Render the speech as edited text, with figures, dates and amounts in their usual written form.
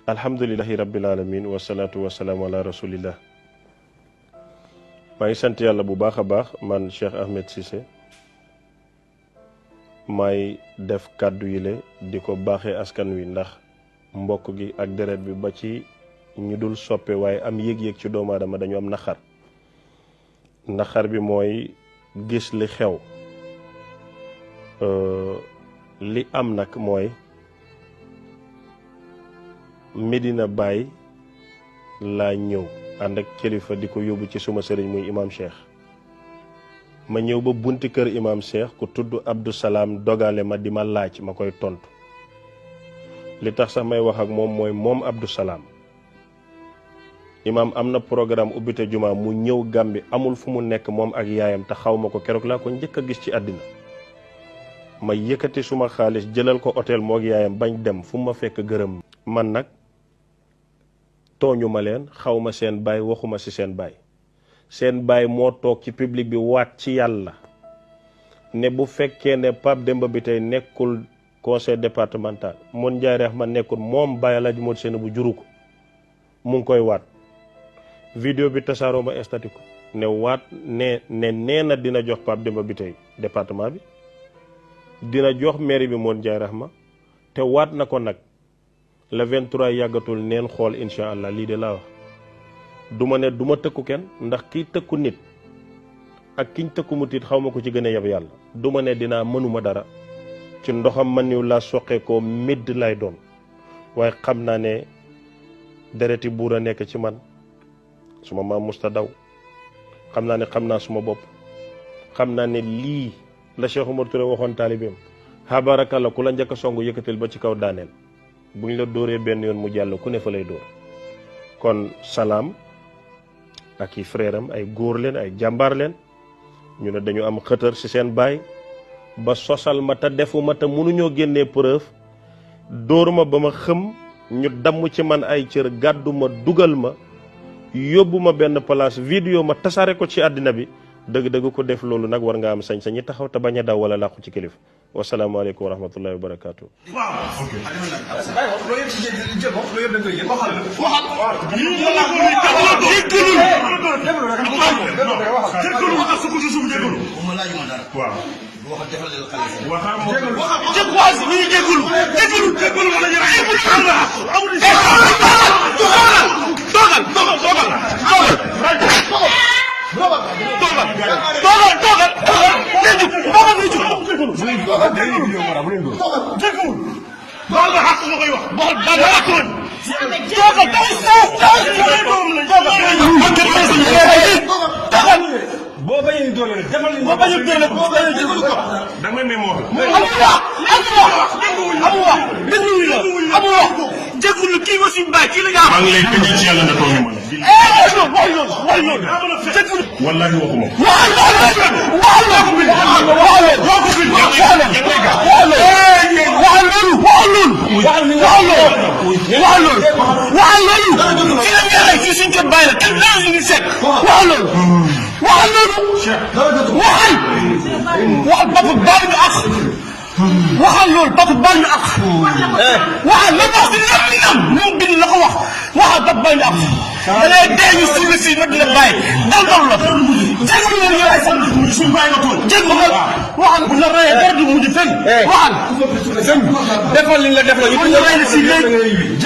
alhamdulilahi rabbil alamin wasalaatu wasalaamu ala rasulillah. maa ngi sant yàlla bu baax a baax. man Cheikh Ahmed Cissé maay def kàddu yile di ko baaxee askan wi ndax mbokk gi ak deret bi ba ci ñu dul soppe waaye am yëg-yëg ci doomu aadama dañu am naxar bi mooy gis li xew. li am nag mooy Medina Baye laa ñëw ànd ak kilifa di ko yóbbu ci suma sëriñ muy imam Cheikh. ma ñëw ba bunti kër imam Cheikh ku tudd Abdou Salaam dogale ma di ma laaj ma koy tontu li tax sax may wax ak moom mooy moom Abdou Salaam imam am na programme ubbite juma mu ñëw Gàmbi amul fu mu nekk moom ak yaayam te xaw ma ko keroog laa ko njëkk a gis ci àddina. ma yëkkati suma xaalis jëlal ko hôtel moog yaayam bañ dem fu ma fekk gërëm. man nag tooñu ma leen xaw ma seen baay waxuma ci seen baay. seen baay moo toog ci public bi waat ci yàlla ne bu fekkee ne Pape Demba bi tey nekkul conseil départemental mon Ndiaye Rahma nekkul moom Baye Alaaji Modou Sène bu juru ko mu ngi koy waat. vidéo bi tasaaroo ma estati ko ne waat nee na dina jox Pape Demba bi tey département bi dina jox mairie bi mon Ndiaye Rahma te waat na ko nag le 23 yàggatul neen xool incha allah lii de laa wax. duma ne duma tëkku kenn ndax kiy tëkku nit ak kiñ tëkku mu tiit xaw ma ko ci gën a yab yàlla. duma ne dinaa mënuma dara ci ndoxam man niw laa soqee koo midd lay doon waaye xam naa ne dereti buur a nekk ci man suma maam musta daw. xam naa ne xam naa suma bopp xam naa ne lii la Cheikh Oumar Touré waxoon taalibeem xabaraka la ku la njëkk a song yëkkatil ba ci kaw daaneel buñ la dóoree benn yoon mu jàll ku ne fa lay dóor. kon salaam ak i frère am ay góor leen ay jàmbaar leen ñu ne dañu am xëtër ci seen baay ba sosal ma te defuma te mënuñoo génnee preuve dóor ma ba ma xëm ñu damm ci man ay cër gàddu ma dugal ma yóbbu ma benn place vidéo ma tasaare ko ci àddina bi dëgg-dëgg ko def loolu nag war nga am sañ-sañ ñi taxaw te bañ a daw wala làqu ci kilifa. wasalaamaaleykum wa rahmatullahi wa barakaatu. boo bañee doole rek demal boo bañee doole boo bañee jël ko da ngay may mo wax déglu kii nga suñu baay kii la nga maa ngi lay tëjee ci yàlla nga toog ñu mën wallahi waxuma waxal loolu Papa baal ñu ak waxal la wax dina am moom bind la ko wax waxal Papa baal ñu ak da ngay dee ñu suul si ma dina bàyyi dal dal la jégul leen ñu ay fan suñu bàyyi nga tool jég ma waxal bu la rayee dara du mujj fenn waxal defal li nga def la ñu rey la si léegi